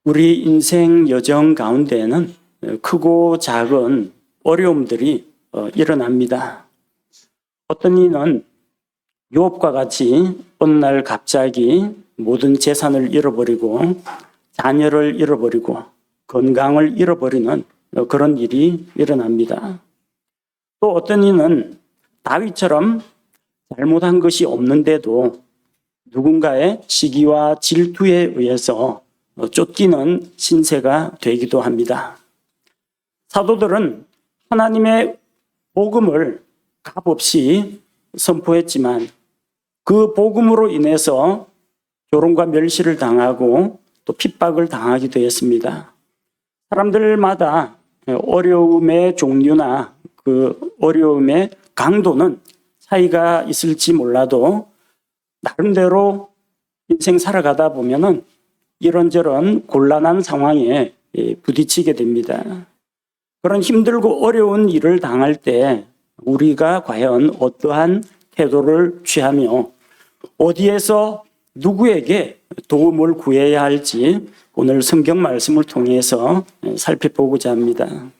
우리 인생 여정 가운데에는 크고 작은 어려움들이 일어납니다. 어떤 이는 욥과 같이 어느 날 갑자기 모든 재산을 잃어버리고 자녀를 잃어버리고 건강을 잃어버리는 그런 일이 일어납니다. 또 어떤 이는 다윗처럼 잘못한 것이 없는데도 누군가의 시기와 질투에 의해서 쫓기는 신세가 되기도 합니다. 사도들은 하나님의 복음을 값없이 선포했지만 그 복음으로 인해서 조롱과 멸시를 당하고 또 핍박을 당하기도 했습니다. 사람들마다 어려움의 종류나 그 어려움의 강도는 차이가 있을지 몰라도 나름대로 인생 살아가다 보면은 이런저런 곤란한 상황에 부딪히게 됩니다. 그런 힘들고 어려운 일을 당할 때 우리가 과연 어떠한 태도를 취하며 어디에서 누구에게 도움을 구해야 할지 오늘 성경 말씀을 통해서 살펴보고자 합니다.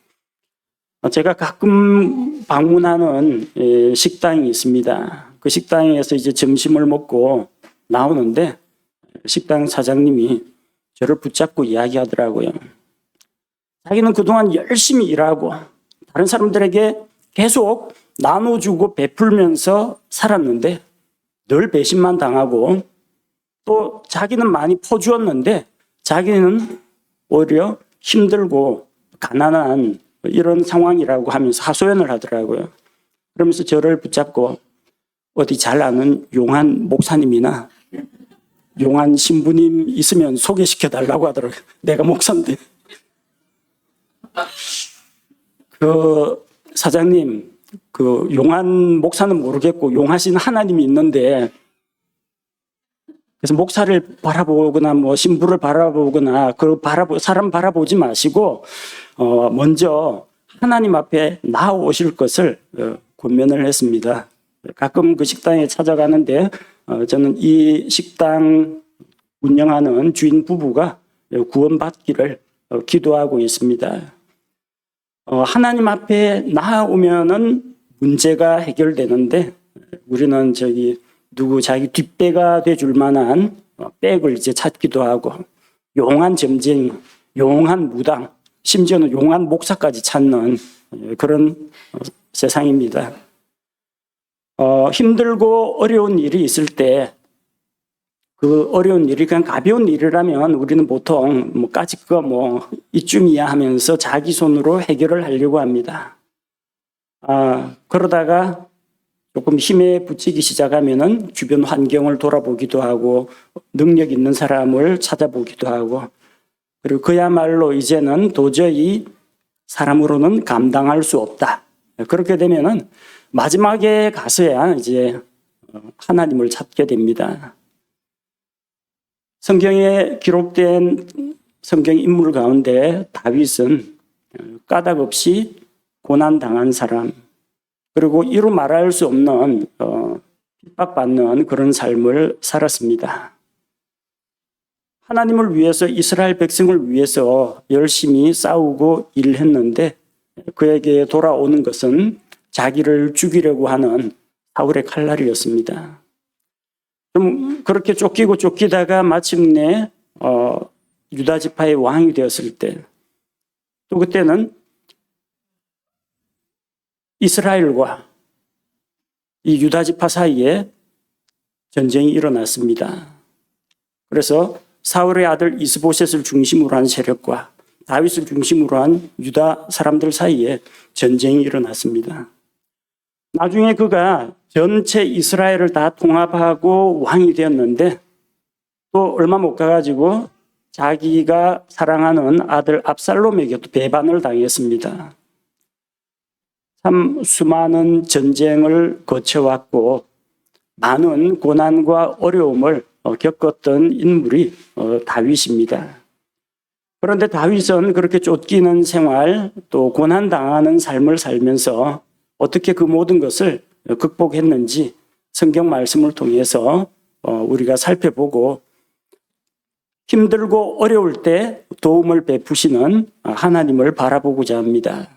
제가 가끔 방문하는 식당이 있습니다. 그 식당에서 이제 점심을 먹고 나오는데 식당 사장님이 저를 붙잡고 이야기하더라고요. 자기는 그동안 열심히 일하고 다른 사람들에게 계속 나눠주고 베풀면서 살았는데 늘 배신만 당하고 또 자기는 많이 퍼주었는데 자기는 오히려 힘들고 가난한 이런 상황이라고 하면서 하소연을 하더라고요. 그러면서 저를 붙잡고 어디 잘 아는 용한 목사님이나 용한 신부님 있으면 소개시켜 달라고 하더라고요. 내가 목사인데. 그 사장님, 그 용한 목사는 모르겠고 용하신 하나님이 있는데 그래서 목사를 바라보거나 뭐 신부를 바라보거나 사람 바라보지 마시고 먼저 하나님 앞에 나오실 것을 권면을 했습니다. 가끔 그 식당에 찾아가는데 저는 이 식당 운영하는 주인 부부가 구원받기를 기도하고 있습니다. 하나님 앞에 나아오면은 문제가 해결되는데 우리는 자기 뒷배가 돼줄 만한 백을 이제 찾기도 하고 용한 점쟁이, 용한 무당, 심지어는 용한 목사까지 찾는 그런 세상입니다. 힘들고 어려운 일이 있을 때 그 어려운 일이 그냥 가벼운 일이라면 우리는 보통 뭐 까짓 거 뭐 이쯤이야 하면서 자기 손으로 해결을 하려고 합니다. 그러다가 조금 힘에 부치기 시작하면은 주변 환경을 돌아보기도 하고 능력 있는 사람을 찾아보기도 하고 그리고 그야말로 이제는 도저히 사람으로는 감당할 수 없다. 그렇게 되면은 마지막에 가서야 이제 하나님을 찾게 됩니다. 성경에 기록된 성경 인물 가운데 다윗은 까닭 없이 고난당한 사람 그리고 이루 말할 수 없는 핍박받는 그런 삶을 살았습니다. 하나님을 위해서 이스라엘 백성을 위해서 열심히 싸우고 일했는데 그에게 돌아오는 것은 자기를 죽이려고 하는 사울의 칼날이었습니다. 좀 그렇게 쫓기다가 마침내 유다 지파의 왕이 되었을 때 또 그때는 이스라엘과 이 유다 지파 사이에 전쟁이 일어났습니다. 그래서 사울의 아들 이스보셋을 중심으로 한 세력과 다윗을 중심으로 한 유다 사람들 사이에 전쟁이 일어났습니다. 나중에 그가 전체 이스라엘을 다 통합하고 왕이 되었는데 또 얼마 못 가가지고 자기가 사랑하는 아들 압살롬에게도 배반을 당했습니다. 참 수많은 전쟁을 거쳐왔고 많은 고난과 어려움을 겪었던 인물이 다윗입니다. 그런데 다윗은 그렇게 쫓기는 생활 또 고난당하는 삶을 살면서 어떻게 그 모든 것을 극복했는지 성경 말씀을 통해서 우리가 살펴보고 힘들고 어려울 때 도움을 베푸시는 하나님을 바라보고자 합니다.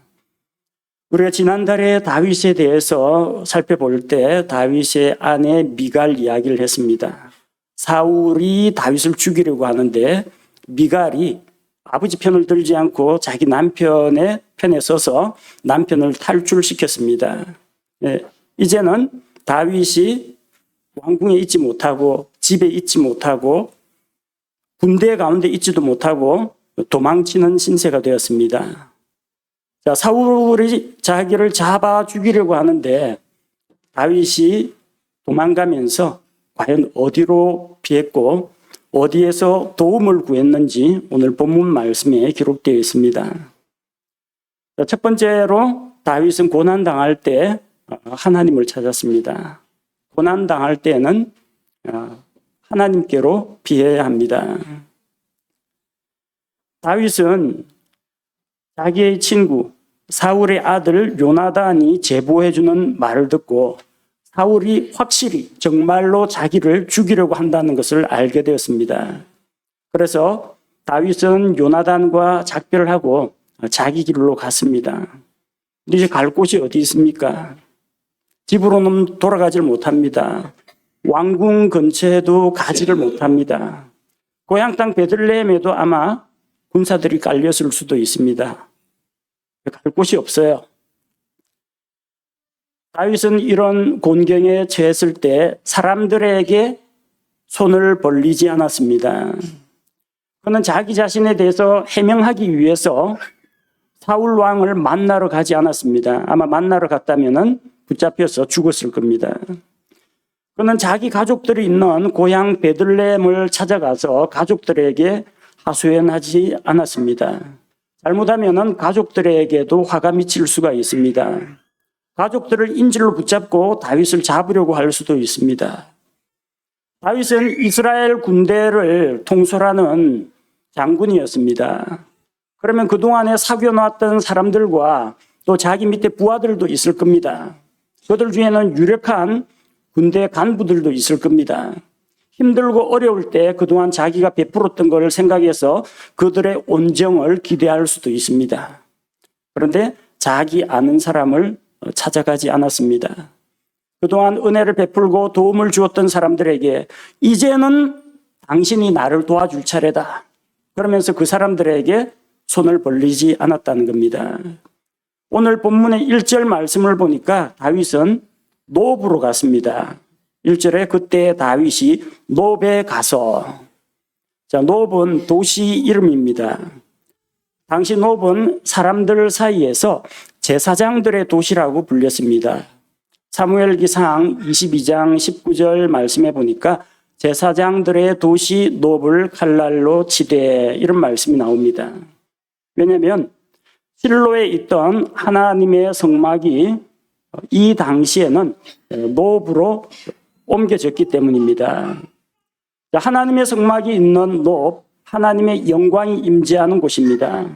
우리가 지난달에 다윗에 대해서 살펴볼 때 다윗의 아내 미갈 이야기를 했습니다. 사울이 다윗을 죽이려고 하는데 미갈이 아버지 편을 들지 않고 자기 남편의 편에 서서 남편을 탈출시켰습니다. 이제는 다윗이 왕궁에 있지 못하고 집에 있지 못하고 군대 가운데 있지도 못하고 도망치는 신세가 되었습니다. 자, 사울이 자기를 잡아 죽이려고 하는데 다윗이 도망가면서 과연 어디로 피했고 어디에서 도움을 구했는지 오늘 본문 말씀에 기록되어 있습니다. 자, 첫 번째로 다윗은 고난당할 때 하나님을 찾았습니다. 고난당할 때는 하나님께로 피해야 합니다. 다윗은 자기의 친구 사울의 아들 요나단이 제보해주는 말을 듣고 사울이 확실히 정말로 자기를 죽이려고 한다는 것을 알게 되었습니다. 그래서 다윗은 요나단과 작별을 하고 자기 길로 갔습니다. 이제 갈 곳이 어디 있습니까? 집으로는 돌아가질 못합니다. 왕궁 근처에도 가지를 못합니다. 고향 땅 베들레헴에도 아마 군사들이 깔렸을 수도 있습니다. 갈 곳이 없어요. 다윗은 이런 곤경에 처했을 때 사람들에게 손을 벌리지 않았습니다. 그는 자기 자신에 대해서 해명하기 위해서 사울 왕을 만나러 가지 않았습니다. 아마 만나러 갔다면 붙잡혀서 죽었을 겁니다. 그는 자기 가족들이 있는 고향 베들레헴을 찾아가서 가족들에게 하소연하지 않았습니다. 잘못하면 가족들에게도 화가 미칠 수가 있습니다. 가족들을 인질로 붙잡고 다윗을 잡으려고 할 수도 있습니다. 다윗은 이스라엘 군대를 통솔하는 장군이었습니다. 그러면 그동안에 사귀어놨던 사람들과 또 자기 밑에 부하들도 있을 겁니다. 그들 중에는 유력한 군대 간부들도 있을 겁니다. 힘들고 어려울 때 그동안 자기가 베풀었던 것을 생각해서 그들의 온정을 기대할 수도 있습니다. 그런데 자기 아는 사람을 찾아가지 않았습니다. 그동안 은혜를 베풀고 도움을 주었던 사람들에게 이제는 당신이 나를 도와줄 차례다. 그러면서 그 사람들에게 손을 벌리지 않았다는 겁니다. 오늘 본문의 1절 말씀을 보니까 다윗은 노브로 갔습니다. 1절에 그때 다윗이 노브에 가서, 자, 노브는 도시 이름입니다. 당시 노브는 사람들 사이에서 제사장들의 도시라고 불렸습니다. 사무엘기상 22장 19절 말씀해 보니까 제사장들의 도시 노브를 칼날로 치되 이런 말씀이 나옵니다. 왜냐하면 실로에 있던 하나님의 성막이 이 당시에는 노브로 옮겨졌기 때문입니다. 하나님의 성막이 있는 노브, 하나님의 영광이 임재하는 곳입니다.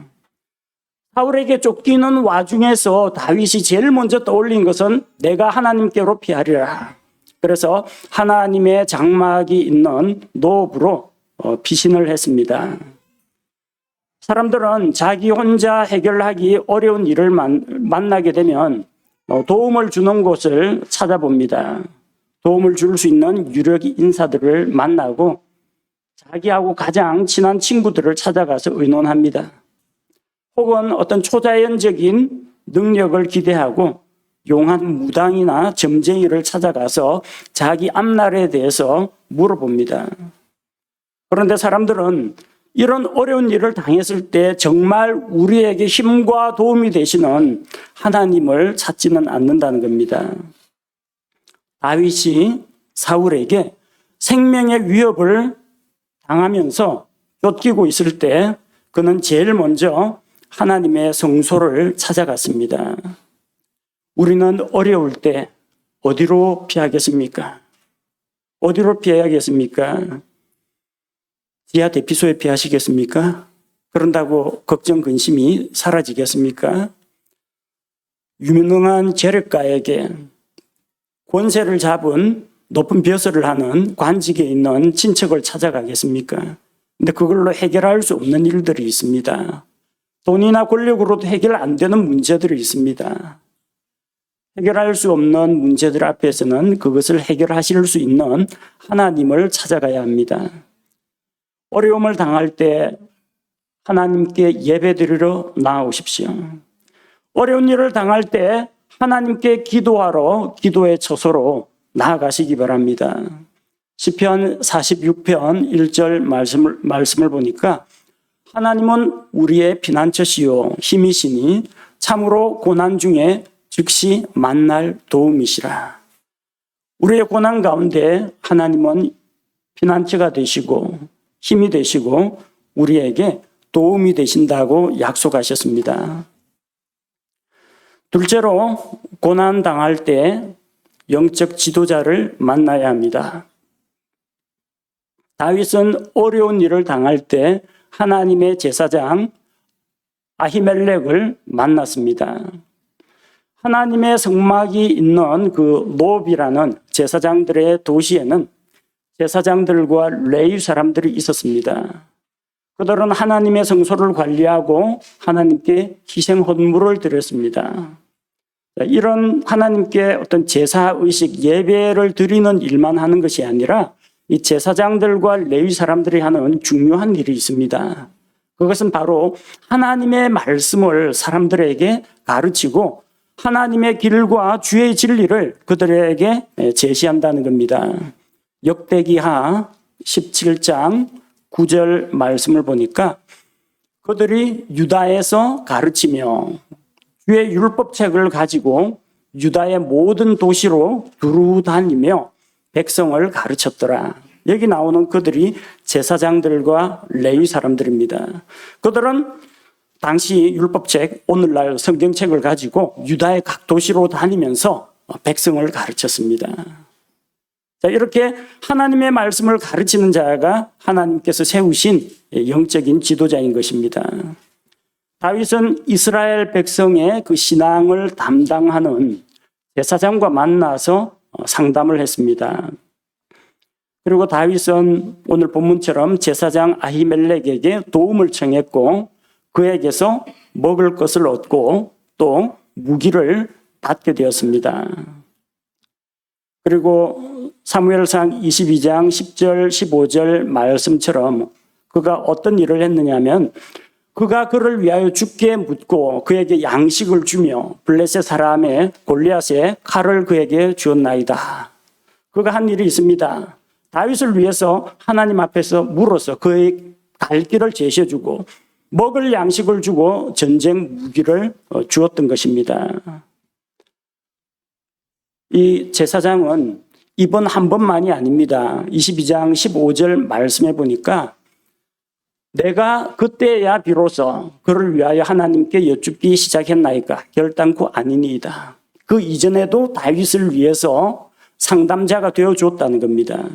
사울에게 쫓기는 와중에서 다윗이 제일 먼저 떠올린 것은 내가 하나님께로 피하리라. 그래서 하나님의 장막이 있는 노브로 피신을 했습니다. 사람들은 자기 혼자 해결하기 어려운 일을 만나게 되면 도움을 주는 곳을 찾아봅니다. 도움을 줄 수 있는 유력 인사들을 만나고 자기하고 가장 친한 친구들을 찾아가서 의논합니다. 혹은 어떤 초자연적인 능력을 기대하고 용한 무당이나 점쟁이를 찾아가서 자기 앞날에 대해서 물어봅니다. 그런데 사람들은 이런 어려운 일을 당했을 때 정말 우리에게 힘과 도움이 되시는 하나님을 찾지는 않는다는 겁니다. 다윗이 사울에게 생명의 위협을 당하면서 쫓기고 있을 때 그는 제일 먼저 하나님의 성소를 찾아갔습니다. 우리는 어려울 때 어디로 피하겠습니까? 어디로 피해야겠습니까? 지하 대피소에 피하시겠습니까? 그런다고 걱정 근심이 사라지겠습니까? 유명한 재력가에게 권세를 잡은 높은 벼슬을 하는 관직에 있는 친척을 찾아가겠습니까? 근데 그걸로 해결할 수 없는 일들이 있습니다. 돈이나 권력으로도 해결 안 되는 문제들이 있습니다. 해결할 수 없는 문제들 앞에서는 그것을 해결하실 수 있는 하나님을 찾아가야 합니다. 어려움을 당할 때 하나님께 예배드리러 나아오십시오. 어려운 일을 당할 때 하나님께 기도하러 기도의 처소로 나아가시기 바랍니다. 시편 46편 1절 말씀을 보니까 하나님은 우리의 피난처시요 힘이시니 참으로 고난 중에 즉시 만날 도움이시라. 우리의 고난 가운데 하나님은 피난처가 되시고 힘이 되시고 우리에게 도움이 되신다고 약속하셨습니다. 둘째로 고난 당할 때 영적 지도자를 만나야 합니다. 다윗은 어려운 일을 당할 때 하나님의 제사장 아히멜렉을 만났습니다. 하나님의 성막이 있는 그 노비라는 제사장들의 도시에는 제사장들과 레위 사람들이 있었습니다. 그들은 하나님의 성소를 관리하고 하나님께 희생 헌물을 드렸습니다. 이런 하나님께 어떤 제사의식, 예배를 드리는 일만 하는 것이 아니라 이 제사장들과 레위 사람들이 하는 중요한 일이 있습니다. 그것은 바로 하나님의 말씀을 사람들에게 가르치고 하나님의 길과 주의 진리를 그들에게 제시한다는 겁니다. 역대기하 17장 9절 말씀을 보니까 그들이 유다에서 가르치며 주의 율법책을 가지고 유다의 모든 도시로 두루 다니며 백성을 가르쳤더라. 여기 나오는 그들이 제사장들과 레위 사람들입니다. 그들은 당시 율법책, 오늘날 성경책을 가지고 유다의 각 도시로 다니면서 백성을 가르쳤습니다. 자, 이렇게 하나님의 말씀을 가르치는 자가 하나님께서 세우신 영적인 지도자인 것입니다. 다윗은 이스라엘 백성의 그 신앙을 담당하는 제사장과 만나서 상담을 했습니다. 그리고 다윗은 오늘 본문처럼 제사장 아히멜렉에게 도움을 청했고 그에게서 먹을 것을 얻고 또 무기를 받게 되었습니다. 그리고 사무엘상 22장 10절 15절 말씀처럼 그가 어떤 일을 했느냐면 그가 그를 위하여 죽게 묻고 그에게 양식을 주며 블레셋 사람의 골리앗의 칼을 그에게 주었나이다. 그가 한 일이 있습니다. 다윗을 위해서 하나님 앞에서 물어서 그의 갈 길을 제시해주고 먹을 양식을 주고 전쟁 무기를 주었던 것입니다. 이 제사장은 이번 한 번만이 아닙니다. 22장 15절 말씀해 보니까 내가 그때야 비로소 그를 위하여 하나님께 여쭙기 시작했나이까 결단코 아니니이다. 그 이전에도 다윗을 위해서 상담자가 되어주었다는 겁니다.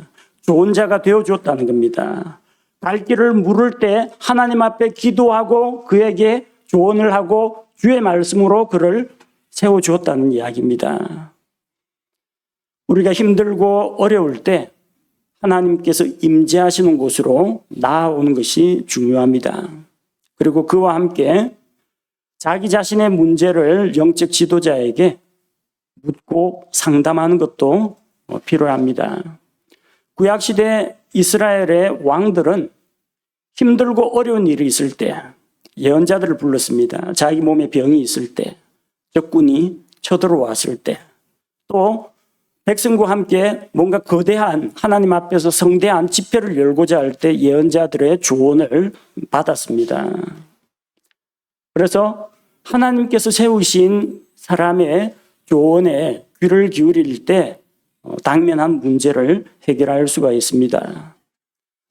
조언자가 되어주었다는 겁니다. 갈 길을 물을 때 하나님 앞에 기도하고 그에게 조언을 하고 주의 말씀으로 그를 세워주었다는 이야기입니다. 우리가 힘들고 어려울 때 하나님께서 임재하시는 곳으로 나아오는 것이 중요합니다. 그리고 그와 함께 자기 자신의 문제를 영적 지도자에게 묻고 상담하는 것도 필요합니다. 구약시대 이스라엘의 왕들은 힘들고 어려운 일이 있을 때 예언자들을 불렀습니다. 자기 몸에 병이 있을 때, 적군이 쳐들어왔을 때, 또 백성과 함께 뭔가 거대한 하나님 앞에서 성대한 집회를 열고자 할 때 예언자들의 조언을 받았습니다. 그래서 하나님께서 세우신 사람의 조언에 귀를 기울일 때 당면한 문제를 해결할 수가 있습니다.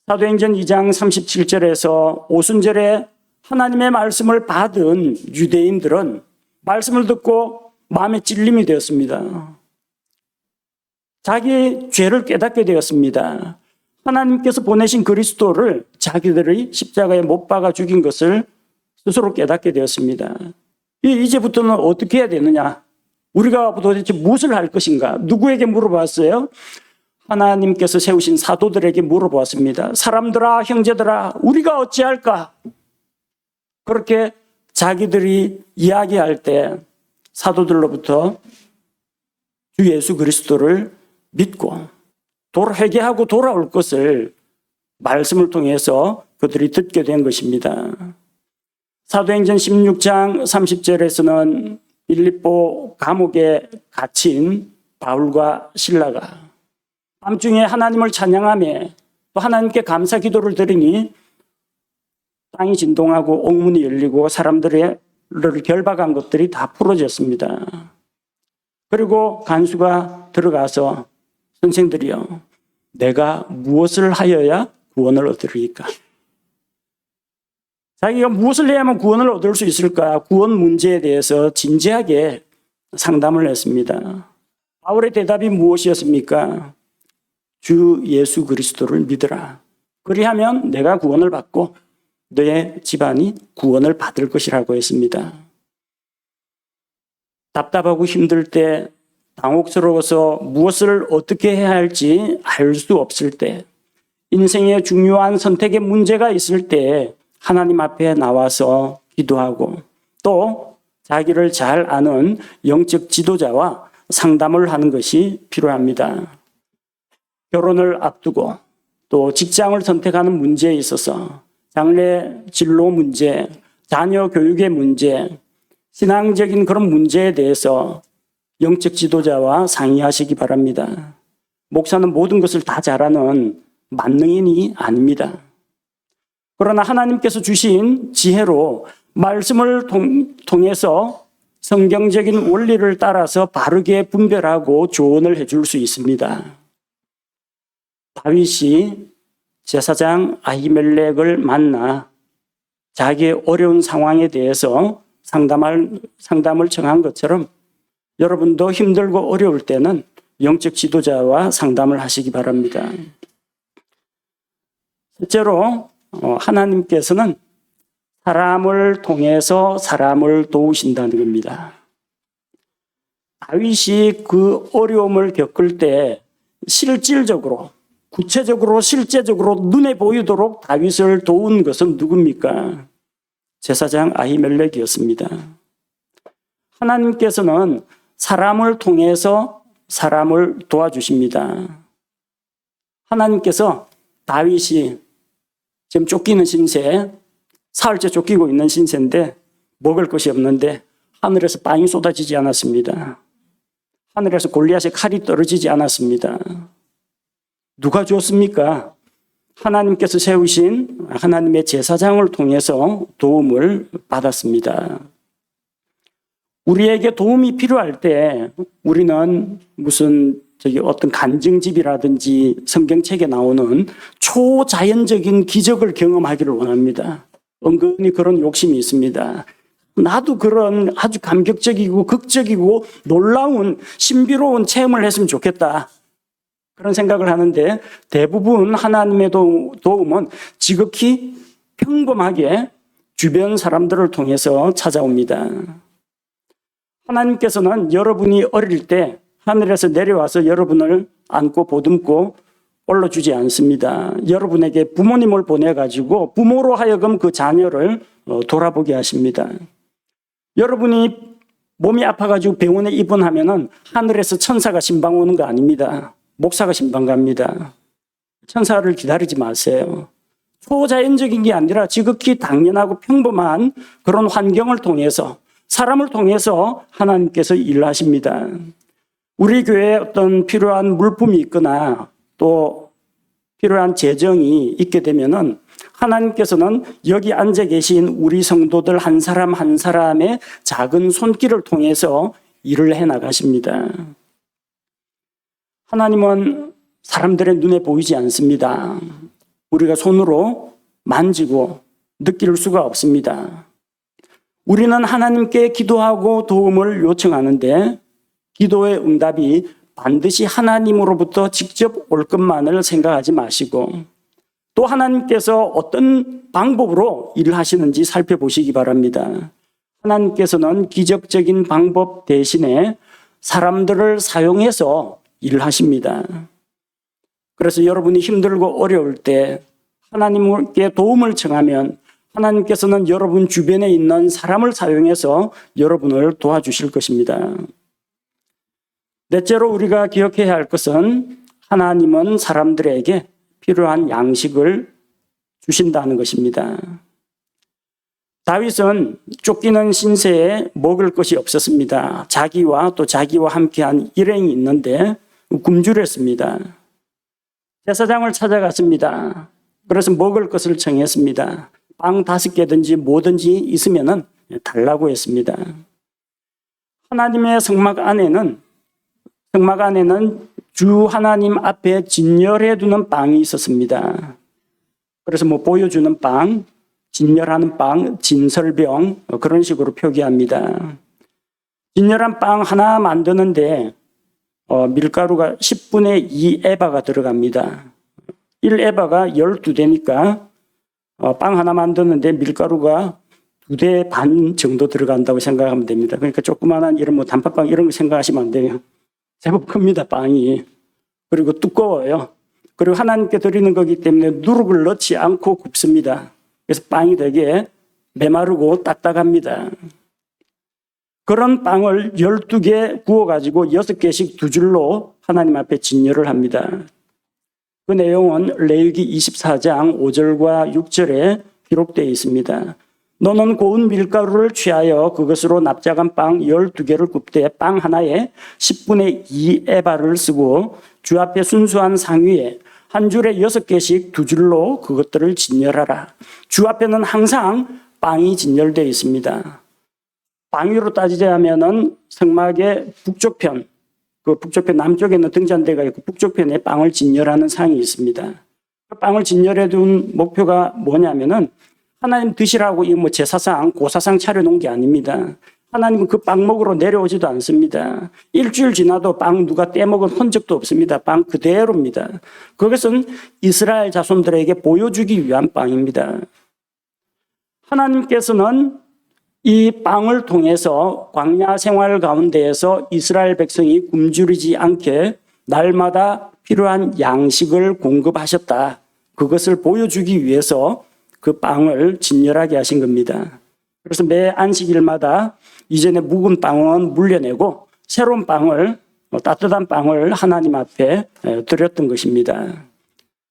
사도행전 2장 37절에서 오순절에 하나님의 말씀을 받은 유대인들은 말씀을 듣고 마음에 찔림이 되었습니다. 자기 죄를 깨닫게 되었습니다. 하나님께서 보내신 그리스도를 자기들이 십자가에 못 박아 죽인 것을 스스로 깨닫게 되었습니다. 이제부터는 어떻게 해야 되느냐? 우리가 도대체 무엇을 할 것인가? 누구에게 물어봤어요? 하나님께서 세우신 사도들에게 물어보았습니다. 사람들아, 형제들아, 우리가 어찌할까? 그렇게 자기들이 이야기할 때 사도들로부터 주 예수 그리스도를 믿고 회개하고 돌아올 것을 말씀을 통해서 그들이 듣게 된 것입니다. 사도행전 16장 30절에서는 빌립보 감옥에 갇힌 바울과 실라가 밤중에 하나님을 찬양하며 또 하나님께 감사 기도를 드리니 땅이 진동하고 옥문이 열리고 사람들을 결박한 것들이 다 풀어졌습니다. 그리고 간수가 들어가서 선생들이여, 내가 무엇을 하여야 구원을 얻으리까? 자기가 무엇을 해야만 구원을 얻을 수 있을까? 구원 문제에 대해서 진지하게 상담을 했습니다. 바울의 대답이 무엇이었습니까? 주 예수 그리스도를 믿으라. 그리하면 내가 구원을 받고 너의 집안이 구원을 받을 것이라고 했습니다. 답답하고 힘들 때, 당혹스러워서 무엇을 어떻게 해야 할지 알 수 없을 때, 인생의 중요한 선택의 문제가 있을 때 하나님 앞에 나와서 기도하고 또 자기를 잘 아는 영적 지도자와 상담을 하는 것이 필요합니다. 결혼을 앞두고 또 직장을 선택하는 문제에 있어서 장래 진로 문제, 자녀 교육의 문제, 신앙적인 그런 문제에 대해서 영적 지도자와 상의하시기 바랍니다. 목사는 모든 것을 다 잘하는 만능인이 아닙니다. 그러나 하나님께서 주신 지혜로 말씀을 통해서 성경적인 원리를 따라서 바르게 분별하고 조언을 해줄 수 있습니다. 다윗이 제사장 아히멜렉을 만나 자기의 어려운 상황에 대해서 상담을 청한 것처럼 여러분도 힘들고 어려울 때는 영적 지도자와 상담을 하시기 바랍니다. 실제로 하나님께서는 사람을 통해서 사람을 도우신다는 겁니다. 다윗이 그 어려움을 겪을 때 실질적으로, 구체적으로, 실제적으로 눈에 보이도록 다윗을 도운 것은 누굽니까? 제사장 아히멜렉이었습니다. 하나님께서는 사람을 통해서 사람을 도와주십니다. 하나님께서 다윗이 지금 쫓기는 신세, 사흘째 쫓기고 있는 신세인데 먹을 것이 없는데 하늘에서 빵이 쏟아지지 않았습니다. 하늘에서 골리앗의 칼이 떨어지지 않았습니다. 누가 주었습니까? 하나님께서 세우신 하나님의 제사장을 통해서 도움을 받았습니다. 우리에게 도움이 필요할 때 우리는 어떤 간증집이라든지 성경책에 나오는 초자연적인 기적을 경험하기를 원합니다. 은근히 그런 욕심이 있습니다. 나도 그런 아주 감격적이고 극적이고 놀라운 신비로운 체험을 했으면 좋겠다. 그런 생각을 하는데 대부분 하나님의 도움은 지극히 평범하게 주변 사람들을 통해서 찾아옵니다. 하나님께서는 여러분이 어릴 때 하늘에서 내려와서 여러분을 안고 보듬고 올려주지 않습니다. 여러분에게 부모님을 보내가지고 부모로 하여금 그 자녀를 돌아보게 하십니다. 여러분이 몸이 아파가지고 병원에 입원하면은 하늘에서 천사가 신방 오는 거 아닙니다. 목사가 신방 갑니다. 천사를 기다리지 마세요. 초자연적인 게 아니라 지극히 당연하고 평범한 그런 환경을 통해서, 사람을 통해서 하나님께서 일하십니다. 우리 교회에 어떤 필요한 물품이 있거나 또 필요한 재정이 있게 되면은 하나님께서는 여기 앉아 계신 우리 성도들 한 사람 한 사람의 작은 손길을 통해서 일을 해 나가십니다. 하나님은 사람들의 눈에 보이지 않습니다. 우리가 손으로 만지고 느낄 수가 없습니다. 우리는 하나님께 기도하고 도움을 요청하는데 기도의 응답이 반드시 하나님으로부터 직접 올 것만을 생각하지 마시고 또 하나님께서 어떤 방법으로 일을 하시는지 살펴보시기 바랍니다. 하나님께서는 기적적인 방법 대신에 사람들을 사용해서 일을 하십니다. 그래서 여러분이 힘들고 어려울 때 하나님께 도움을 청하면 하나님께서는 여러분 주변에 있는 사람을 사용해서 여러분을 도와주실 것입니다. 넷째로 우리가 기억해야 할 것은 하나님은 사람들에게 필요한 양식을 주신다는 것입니다. 다윗은 쫓기는 신세에 먹을 것이 없었습니다. 자기와 또 자기와 함께한 일행이 있는데 굶주렸습니다. 제사장을 찾아갔습니다. 그래서 먹을 것을 청했습니다. 빵 5개든지 뭐든지 있으면 달라고 했습니다. 하나님의 성막 안에는 주 하나님 앞에 진열해 두는 빵이 있었습니다. 그래서 보여주는 빵, 진열하는 빵, 진설병 그런 식으로 표기합니다. 진열한 빵 하나 만드는데 밀가루가 10분의 2 에바가 들어갑니다. 1에바가 12대니까 빵 하나 만드는데 밀가루가 2대 반 정도 들어간다고 생각하면 됩니다. 그러니까 조그마한 이런 단팥빵 이런 거 생각하시면 안 돼요. 제법 큽니다, 빵이. 그리고 두꺼워요. 그리고 하나님께 드리는 거기 때문에 누룩을 넣지 않고 굽습니다. 그래서 빵이 되게 메마르고 딱딱합니다. 그런 빵을 12개 구워가지고 6개씩 2줄로 하나님 앞에 진열을 합니다. 그 내용은 레위기 24장 5절과 6절에 기록되어 있습니다. 너는 고운 밀가루를 취하여 그것으로 납작한 빵 12개를 굽되 빵 하나에 10분의 2 에바를 쓰고 주 앞에 순수한 상 위에 한 줄에 6개씩 2줄로 그것들을 진열하라. 주 앞에는 항상 빵이 진열되어 있습니다. 방위로 따지자면은 성막의 북쪽편, 그 북쪽편 남쪽에는 등잔대가 있고 북쪽편에 빵을 진열하는 상이 있습니다. 빵을 진열해 둔 목표가 뭐냐면은 하나님 드시라고 이 제사상, 고사상 차려놓은 게 아닙니다. 하나님은 그 빵 먹으러 내려오지도 않습니다. 일주일 지나도 빵 누가 떼먹은 흔적도 없습니다. 빵 그대로입니다. 그것은 이스라엘 자손들에게 보여주기 위한 빵입니다. 하나님께서는 이 빵을 통해서 광야 생활 가운데에서 이스라엘 백성이 굶주리지 않게 날마다 필요한 양식을 공급하셨다. 그것을 보여주기 위해서 그 빵을 진열하게 하신 겁니다. 그래서 매 안식일마다 이전에 묵은 빵은 물려내고 새로운 빵을, 따뜻한 빵을 하나님 앞에 드렸던 것입니다.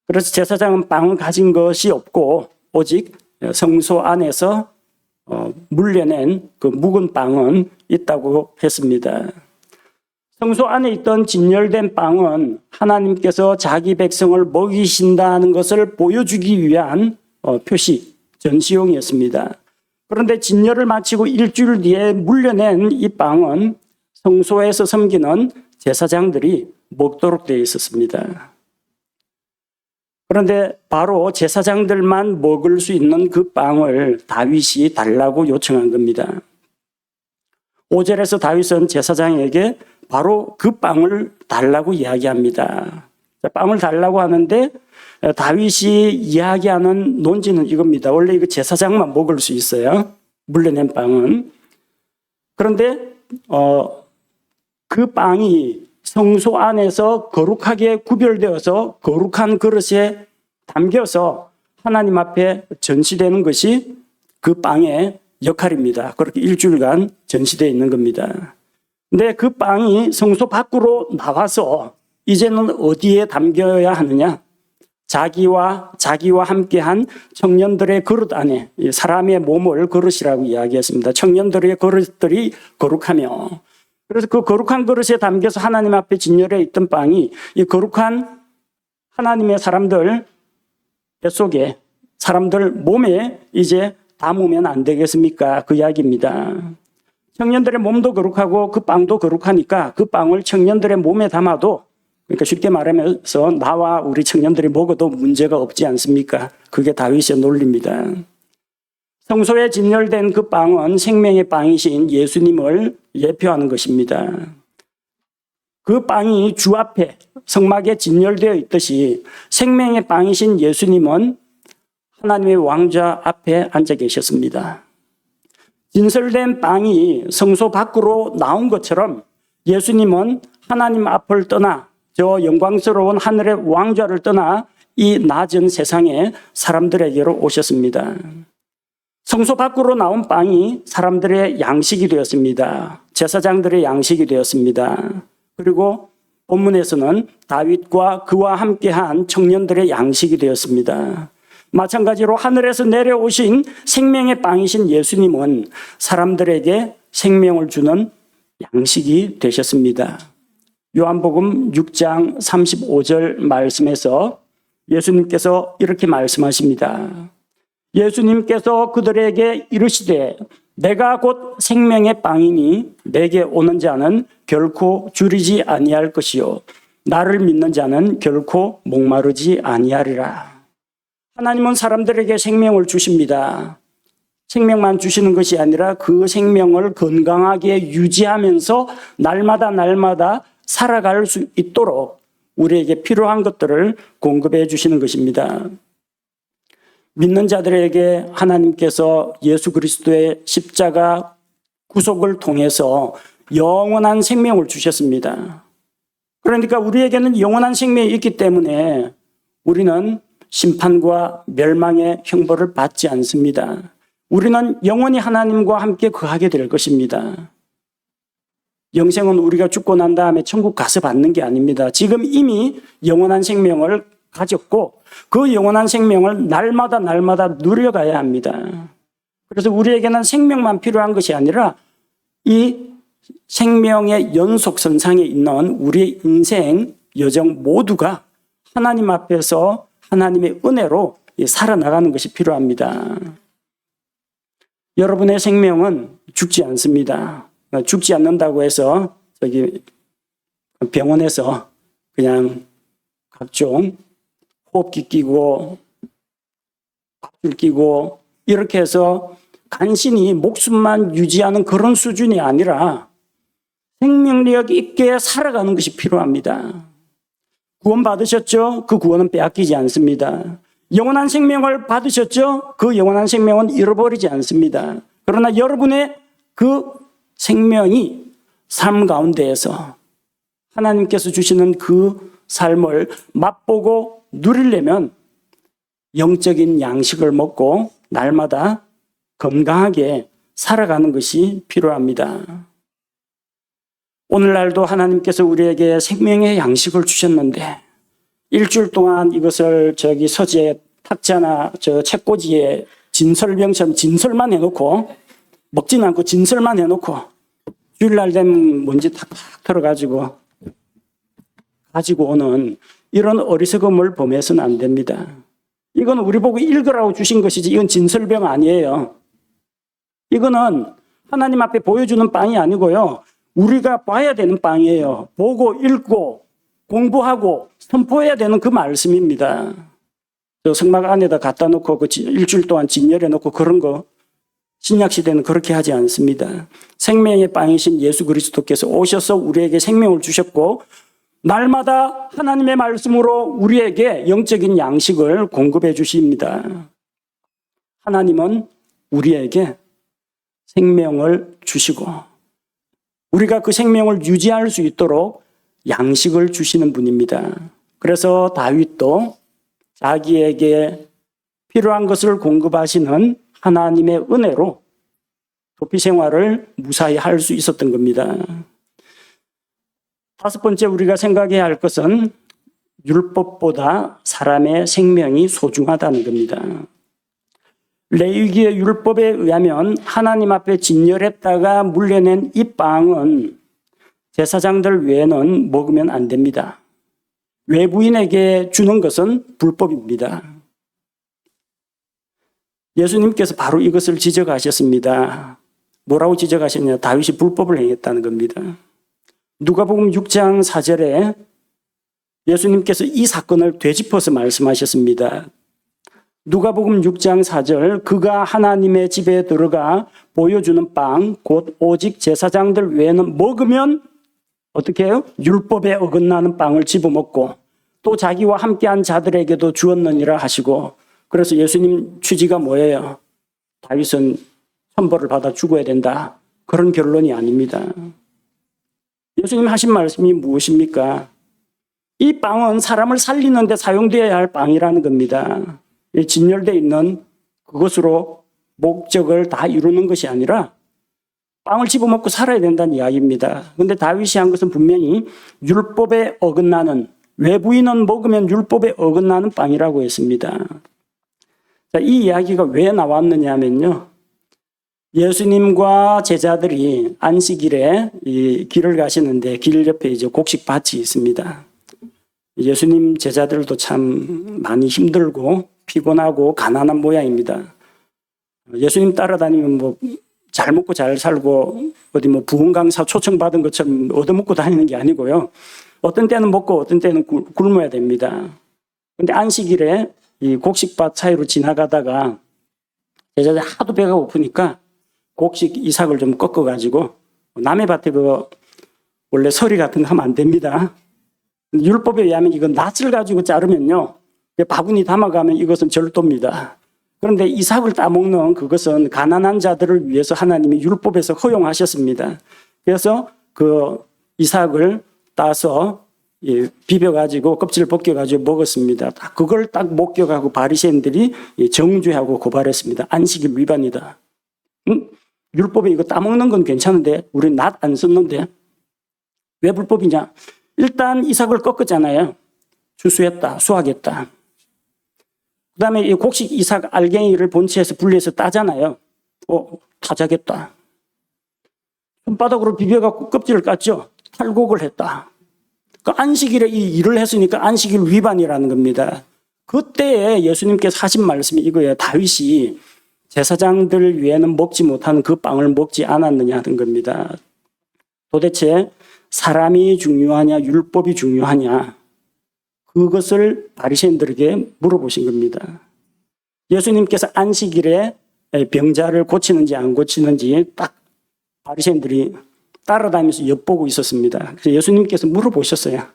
그래서 제사장은 빵을 가진 것이 없고 오직 성소 안에서 물려낸 그 묵은 빵은 있다고 했습니다. 성소 안에 있던 진열된 빵은 하나님께서 자기 백성을 먹이신다는 것을 보여주기 위한 표시, 전시용이었습니다. 그런데 진열을 마치고 일주일 뒤에 물려낸 이 빵은 성소에서 섬기는 제사장들이 먹도록 되어 있었습니다. 그런데 바로 제사장들만 먹을 수 있는 그 빵을 다윗이 달라고 요청한 겁니다. 5절에서 다윗은 제사장에게 바로 그 빵을 달라고 이야기합니다. 빵을 달라고 하는데 다윗이 이야기하는 논지는 이겁니다. 원래 이거 제사장만 먹을 수 있어요. 물려낸 빵은. 그런데 그 빵이 성소 안에서 거룩하게 구별되어서 거룩한 그릇에 담겨서 하나님 앞에 전시되는 것이 그 빵의 역할입니다. 그렇게 일주일간 전시되어 있는 겁니다. 근데 그 빵이 성소 밖으로 나와서 이제는 어디에 담겨야 하느냐? 자기와 함께한 청년들의 그릇 안에, 사람의 몸을 그릇이라고 이야기했습니다. 청년들의 그릇들이 거룩하며, 그래서 그 거룩한 그릇에 담겨서 하나님 앞에 진열해 있던 빵이 이 거룩한 하나님의 사람들 뱃속에, 사람들 몸에 이제 담으면 안 되겠습니까? 그 이야기입니다. 청년들의 몸도 거룩하고 그 빵도 거룩하니까 그 빵을 청년들의 몸에 담아도, 그러니까 쉽게 말하면서 나와 우리 청년들이 먹어도 문제가 없지 않습니까? 그게 다윗의 논리입니다. 성소에 진열된 그 빵은 생명의 빵이신 예수님을 예표하는 것입니다. 그 빵이 주 앞에 성막에 진열되어 있듯이 생명의 빵이신 예수님은 하나님의 왕좌 앞에 앉아 계셨습니다. 진설된 빵이 성소 밖으로 나온 것처럼 예수님은 하나님 앞을 떠나 저 영광스러운 하늘의 왕좌를 떠나 이 낮은 세상에 사람들에게로 오셨습니다. 성소 밖으로 나온 빵이 사람들의 양식이 되었습니다. 제사장들의 양식이 되었습니다. 그리고 본문에서는 다윗과 그와 함께한 청년들의 양식이 되었습니다. 마찬가지로 하늘에서 내려오신 생명의 빵이신 예수님은 사람들에게 생명을 주는 양식이 되셨습니다. 요한복음 6장 35절 말씀에서 예수님께서 이렇게 말씀하십니다. 예수님께서 그들에게 이르시되 내가 곧 생명의 빵이니 내게 오는 자는 결코 줄이지 아니할 것이요 나를 믿는 자는 결코 목마르지 아니하리라. 하나님은 사람들에게 생명을 주십니다. 생명만 주시는 것이 아니라 그 생명을 건강하게 유지하면서 날마다 살아갈 수 있도록 우리에게 필요한 것들을 공급해 주시는 것입니다. 믿는 자들에게 하나님께서 예수 그리스도의 십자가 구속을 통해서 영원한 생명을 주셨습니다. 그러니까 우리에게는 영원한 생명이 있기 때문에 우리는 심판과 멸망의 형벌을 받지 않습니다. 우리는 영원히 하나님과 함께 거하게 될 것입니다. 영생은 우리가 죽고 난 다음에 천국 가서 받는 게 아닙니다. 지금 이미 영원한 생명을 가졌고 그 영원한 생명을 날마다 누려가야 합니다. 그래서 우리에게는 생명만 필요한 것이 아니라 이 생명의 연속선상에 있는 우리의 인생 여정 모두가 하나님 앞에서 하나님의 은혜로 살아나가는 것이 필요합니다. 여러분의 생명은 죽지 않습니다. 죽지 않는다고 해서 병원에서 그냥 각종 호흡기 끼고 밥줄 끼고 이렇게 해서 간신히 목숨만 유지하는 그런 수준이 아니라 생명력 있게 살아가는 것이 필요합니다. 구원 받으셨죠? 그 구원은 빼앗기지 않습니다. 영원한 생명을 받으셨죠? 그 영원한 생명은 잃어버리지 않습니다. 그러나 여러분의 그 생명이 삶 가운데에서 하나님께서 주시는 그 삶을 맛보고 누리려면 영적인 양식을 먹고 날마다 건강하게 살아가는 것이 필요합니다. 오늘날도 하나님께서 우리에게 생명의 양식을 주셨는데 일주일 동안 이것을 서재 탁자나 책꽂이에 진설병처럼 진설만 해놓고 먹지는 않고 진설만 해놓고 주일날 되면 먼지 탁탁 털어가지고 가지고 오는 이런 어리석음을 범해서는 안 됩니다. 이건 우리 보고 읽으라고 주신 것이지 이건 진설병 아니에요. 이거는 하나님 앞에 보여주는 빵이 아니고요. 우리가 봐야 되는 빵이에요. 보고 읽고 공부하고 선포해야 되는 그 말씀입니다. 성막 안에다 갖다 놓고 일주일 동안 진열해 놓고 그런 거 신약시대는 그렇게 하지 않습니다. 생명의 빵이신 예수 그리스도께서 오셔서 우리에게 생명을 주셨고 날마다 하나님의 말씀으로 우리에게 영적인 양식을 공급해 주십니다. 하나님은 우리에게 생명을 주시고 우리가 그 생명을 유지할 수 있도록 양식을 주시는 분입니다. 그래서 다윗도 자기에게 필요한 것을 공급하시는 하나님의 은혜로 도피 생활을 무사히 할 수 있었던 겁니다. 다섯 번째 우리가 생각해야 할 것은 율법보다 사람의 생명이 소중하다는 겁니다. 레위기의 율법에 의하면 하나님 앞에 진열했다가 물려낸 이 빵은 제사장들 외에는 먹으면 안 됩니다. 외부인에게 주는 것은 불법입니다. 예수님께서 바로 이것을 지적하셨습니다. 뭐라고 지적하셨냐? 다윗이 불법을 행했다는 겁니다. 누가복음 6장 4절에 예수님께서 이 사건을 되짚어서 말씀하셨습니다. 누가복음 6장 4절 그가 하나님의 집에 들어가 보여주는 빵 곧 오직 제사장들 외에는 먹으면 어떻게 해요? 율법에 어긋나는 빵을 집어먹고 또 자기와 함께한 자들에게도 주었느니라 하시고 그래서 예수님 취지가 뭐예요? 다윗은 천벌을 받아 죽어야 된다. 그런 결론이 아닙니다. 예수님 하신 말씀이 무엇입니까? 이 빵은 사람을 살리는 데 사용되어야 할 빵이라는 겁니다. 진열되어 있는 그것으로 목적을 다 이루는 것이 아니라 빵을 집어먹고 살아야 된다는 이야기입니다. 그런데 다윗이 한 것은 분명히 율법에 어긋나는, 외부인은 먹으면 율법에 어긋나는 빵이라고 했습니다. 자, 이 이야기가 왜 나왔느냐 하면요. 예수님과 제자들이 안식일에 이 길을 가시는데 길 옆에 이제 곡식밭이 있습니다. 예수님 제자들도 참 많이 힘들고 피곤하고 가난한 모양입니다. 예수님 따라다니면 뭐 잘 먹고 잘 살고 어디 뭐 부흥강사 초청받은 것처럼 얻어먹고 다니는 게 아니고요. 어떤 때는 먹고 어떤 때는 굶어야 됩니다. 그런데 안식일에 이 곡식밭 사이로 지나가다가 제자들 하도 배가 고프니까 곡식 이삭을 좀 꺾어가지고 남의 밭에 그 원래 서리 같은 거 하면 안 됩니다. 율법에 의하면 이건 낫을 가지고 자르면요. 바구니 담아가면 이것은 절도입니다. 그런데 이삭을 따먹는 그것은 가난한 자들을 위해서 하나님이 율법에서 허용하셨습니다. 그래서 그 이삭을 따서 비벼가지고 껍질을 벗겨가지고 먹었습니다. 그걸 딱 목격하고 바리새인들이 정죄하고 고발했습니다. 안식일 위반이다. 율법에 이거 따먹는 건 괜찮은데 우리 낫 안 썼는데 왜 불법이냐? 일단 이삭을 꺾었잖아요. 추수했다, 수확했다. 그 다음에 이 곡식 이삭 알갱이를 본체에서 분리해서 따잖아요. 타작했다. 손바닥으로 비벼갖고 껍질을 깠죠. 탈곡을 했다. 그 안식일에 이 일을 했으니까 안식일 위반이라는 겁니다. 그때에 예수님께서 하신 말씀이 이거예요. 다윗이 제사장들 위에는 먹지 못하는 그 빵을 먹지 않았느냐 하는 겁니다. 도대체 사람이 중요하냐 율법이 중요하냐 그것을 바리새인들에게 물어보신 겁니다. 예수님께서 안식일에 병자를 고치는지 안 고치는지 딱 바리새인들이 따라다니면서 엿보고 있었습니다. 그래서 예수님께서 물어보셨어요.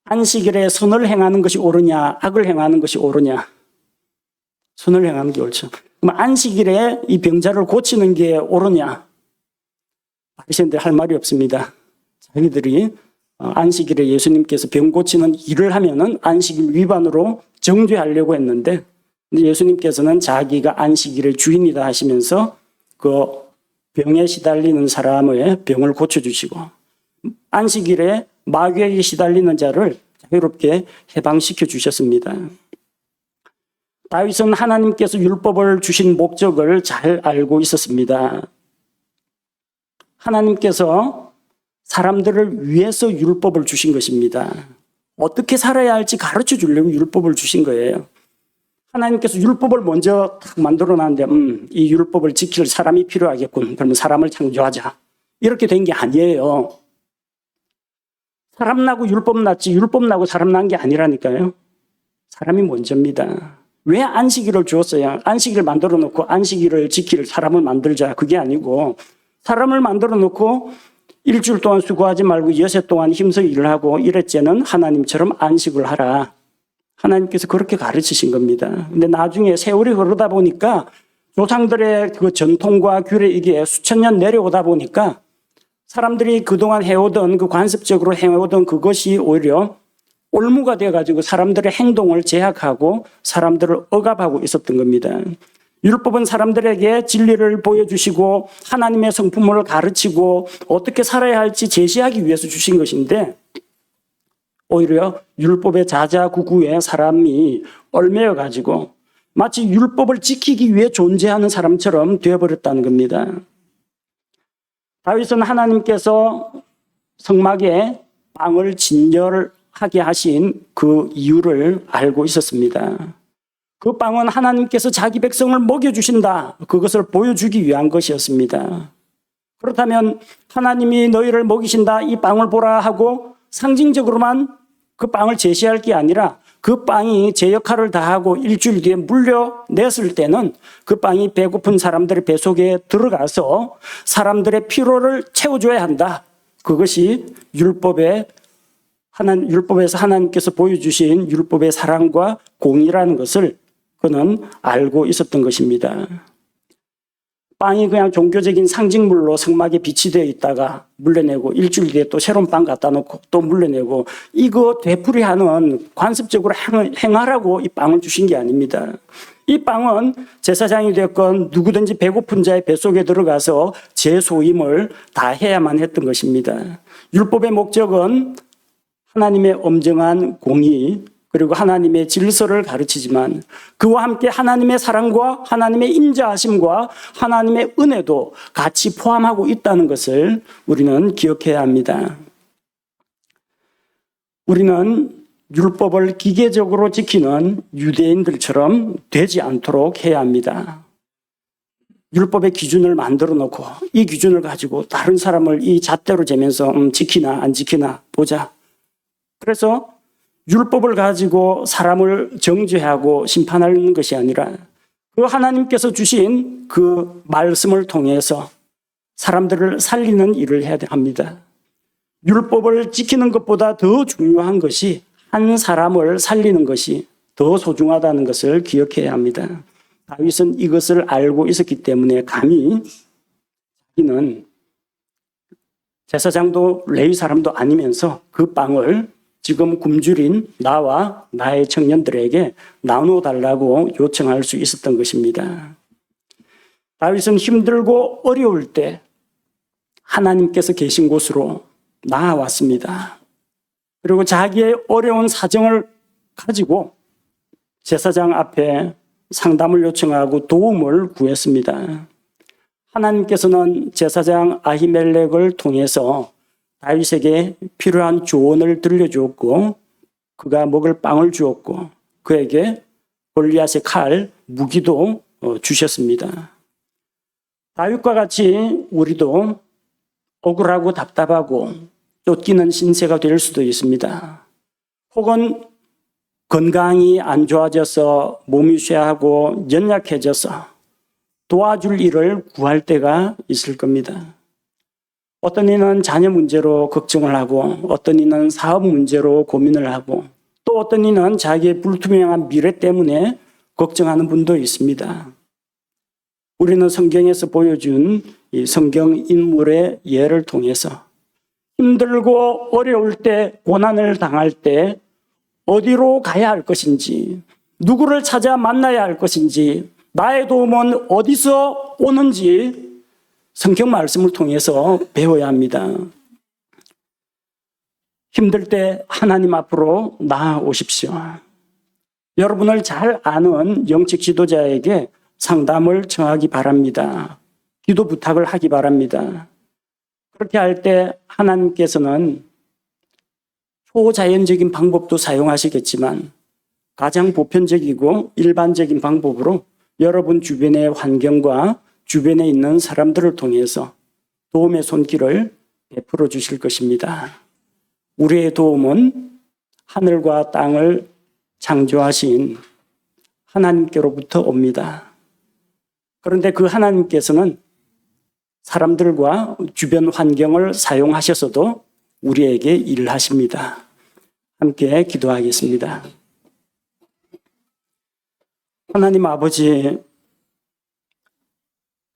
안식일에 선을 행하는 것이 옳으냐 악을 행하는 것이 옳으냐. 선을 행하는 게 옳죠. 그럼 안식일에 이 병자를 고치는 게 옳으냐. 바리새인들 할 말이 없습니다. 자기들이 안식일에 예수님께서 병 고치는 일을 하면은 안식일 위반으로 정죄하려고 했는데 예수님께서는 자기가 안식일의 주인이다 하시면서 그 병에 시달리는 사람의 병을 고쳐주시고 안식일에 마귀에게 시달리는 자를 자유롭게 해방시켜 주셨습니다. 다윗은 하나님께서 율법을 주신 목적을 잘 알고 있었습니다. 하나님께서 사람들을 위해서 율법을 주신 것입니다. 어떻게 살아야 할지 가르쳐 주려고 율법을 주신 거예요. 하나님께서 율법을 먼저 딱 만들어 놨는데 이 율법을 지킬 사람이 필요하겠군. 그러면 사람을 창조하자. 이렇게 된 게 아니에요. 사람 나고 율법 났지 율법 나고 사람 난 게 아니라니까요. 사람이 먼저입니다. 왜 안식일을 주었어요? 안식일을 만들어 놓고 안식일을 지킬 사람을 만들자. 그게 아니고 사람을 만들어 놓고 일주일 동안 수고하지 말고 여섯 동안 힘써 일을 하고 이랬째는 하나님처럼 안식을 하라. 하나님께서 그렇게 가르치신 겁니다. 근데 나중에 세월이 흐르다 보니까 조상들의 그 전통과 규례 이게 수천 년 내려오다 보니까 사람들이 그동안 해오던 그 관습적으로 해오던 그것이 오히려 올무가 되어가지고 사람들의 행동을 제약하고 사람들을 억압하고 있었던 겁니다. 율법은 사람들에게 진리를 보여주시고 하나님의 성품을 가르치고 어떻게 살아야 할지 제시하기 위해서 주신 것인데 오히려 율법의 자자구구에 사람이 얽매여가지고 마치 율법을 지키기 위해 존재하는 사람처럼 되어버렸다는 겁니다. 다윗은 하나님께서 성막에 빵을 진열하게 하신 그 이유를 알고 있었습니다. 그 빵은 하나님께서 자기 백성을 먹여주신다. 그것을 보여주기 위한 것이었습니다. 그렇다면 하나님이 너희를 먹이신다. 이 빵을 보라 하고 상징적으로만 그 빵을 제시할 게 아니라 그 빵이 제 역할을 다하고 일주일 뒤에 물려냈을 때는 그 빵이 배고픈 사람들의 배 속에 들어가서 사람들의 피로를 채워줘야 한다. 그것이 율법에서 하나님께서 보여주신 율법의 사랑과 공의라는 것을 그는 알고 있었던 것입니다. 빵이 그냥 종교적인 상징물로 성막에 비치되어 있다가 물려내고 일주일 뒤에 또 새로운 빵 갖다 놓고 또 물려내고 이거 되풀이하는 관습적으로 행하라고 이 빵을 주신 게 아닙니다. 이 빵은 제사장이 됐건 누구든지 배고픈 자의 뱃속에 들어가서 제 소임을 다 해야만 했던 것입니다. 율법의 목적은 하나님의 엄정한 공의 그리고 하나님의 질서를 가르치지만 그와 함께 하나님의 사랑과 하나님의 인자하심과 하나님의 은혜도 같이 포함하고 있다는 것을 우리는 기억해야 합니다. 우리는 율법을 기계적으로 지키는 유대인들처럼 되지 않도록 해야 합니다. 율법의 기준을 만들어 놓고 이 기준을 가지고 다른 사람을 이 잣대로 재면서 지키나 안 지키나 보자. 그래서 율법을 가지고 사람을 정죄하고 심판하는 것이 아니라 그 하나님께서 주신 그 말씀을 통해서 사람들을 살리는 일을 해야 합니다. 율법을 지키는 것보다 더 중요한 것이 한 사람을 살리는 것이 더 소중하다는 것을 기억해야 합니다. 다윗은 이것을 알고 있었기 때문에 감히 자기는 제사장도 레위 사람도 아니면서 그 빵을 지금 굶주린 나와 나의 청년들에게 나눠달라고 요청할 수 있었던 것입니다. 다윗은 힘들고 어려울 때 하나님께서 계신 곳으로 나아왔습니다. 그리고 자기의 어려운 사정을 가지고 제사장 앞에 상담을 요청하고 도움을 구했습니다. 하나님께서는 제사장 아히멜렉을 통해서 다윗에게 필요한 조언을 들려주었고 그가 먹을 빵을 주었고 그에게 골리앗의 칼, 무기도 주셨습니다. 다윗과 같이 우리도 억울하고 답답하고 쫓기는 신세가 될 수도 있습니다. 혹은 건강이 안 좋아져서 몸이 쇠하고 연약해져서 도와줄 일을 구할 때가 있을 겁니다. 어떤 이는 자녀 문제로 걱정을 하고 어떤 이는 사업 문제로 고민을 하고 또 어떤 이는 자기의 불투명한 미래 때문에 걱정하는 분도 있습니다. 우리는 성경에서 보여준 이 성경 인물의 예를 통해서 힘들고 어려울 때 고난을 당할 때 어디로 가야 할 것인지 누구를 찾아 만나야 할 것인지 나의 도움은 어디서 오는지 성경 말씀을 통해서 배워야 합니다. 힘들 때 하나님 앞으로 나아오십시오. 여러분을 잘 아는 영적 지도자에게 상담을 청하기 바랍니다. 기도 부탁을 하기 바랍니다. 그렇게 할 때 하나님께서는 초자연적인 방법도 사용하시겠지만 가장 보편적이고 일반적인 방법으로 여러분 주변의 환경과 주변에 있는 사람들을 통해서 도움의 손길을 베풀어 주실 것입니다. 우리의 도움은 하늘과 땅을 창조하신 하나님께로부터 옵니다. 그런데 그 하나님께서는 사람들과 주변 환경을 사용하셔서도 우리에게 일하십니다. 함께 기도하겠습니다. 하나님 아버지,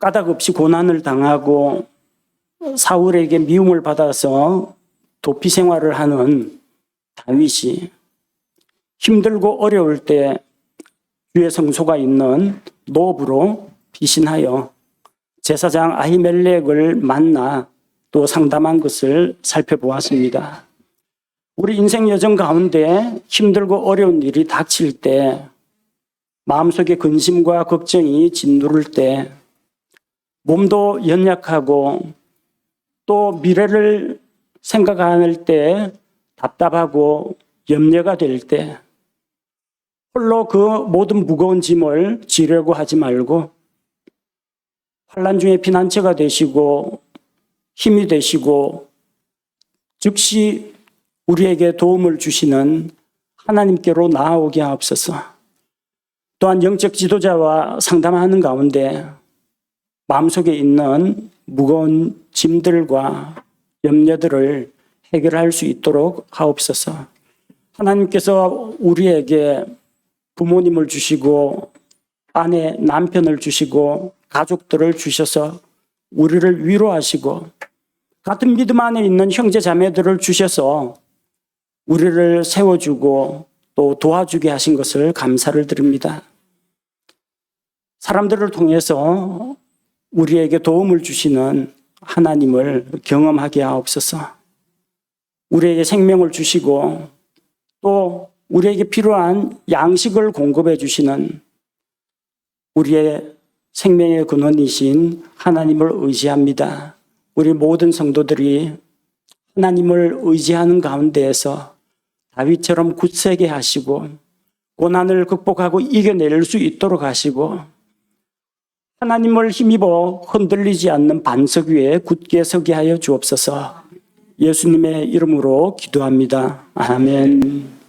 까닭 없이 고난을 당하고 사울에게 미움을 받아서 도피 생활을 하는 다윗이 힘들고 어려울 때 주의 성소가 있는 노브로 피신하여 제사장 아히멜렉을 만나 또 상담한 것을 살펴보았습니다. 우리 인생 여정 가운데 힘들고 어려운 일이 닥칠 때 마음속에 근심과 걱정이 짓누를 때 몸도 연약하고 또 미래를 생각할 때 답답하고 염려가 될 때 홀로 그 모든 무거운 짐을 지려고 하지 말고 환난 중에 피난처가 되시고 힘이 되시고 즉시 우리에게 도움을 주시는 하나님께로 나아오게 하옵소서. 또한 영적 지도자와 상담하는 가운데 마음속에 있는 무거운 짐들과 염려들을 해결할 수 있도록 하옵소서. 하나님께서 우리에게 부모님을 주시고 아내, 남편을 주시고 가족들을 주셔서 우리를 위로하시고 같은 믿음 안에 있는 형제 자매들을 주셔서 우리를 세워주고 또 도와주게 하신 것을 감사를 드립니다. 사람들을 통해서 우리에게 도움을 주시는 하나님을 경험하게 하옵소서. 우리에게 생명을 주시고 또 우리에게 필요한 양식을 공급해 주시는 우리의 생명의 근원이신 하나님을 의지합니다. 우리 모든 성도들이 하나님을 의지하는 가운데에서 다윗처럼 굳세게 하시고 고난을 극복하고 이겨낼 수 있도록 하시고 하나님을 힘입어 흔들리지 않는 반석 위에 굳게 서게 하여 주옵소서. 예수님의 이름으로 기도합니다. 아멘.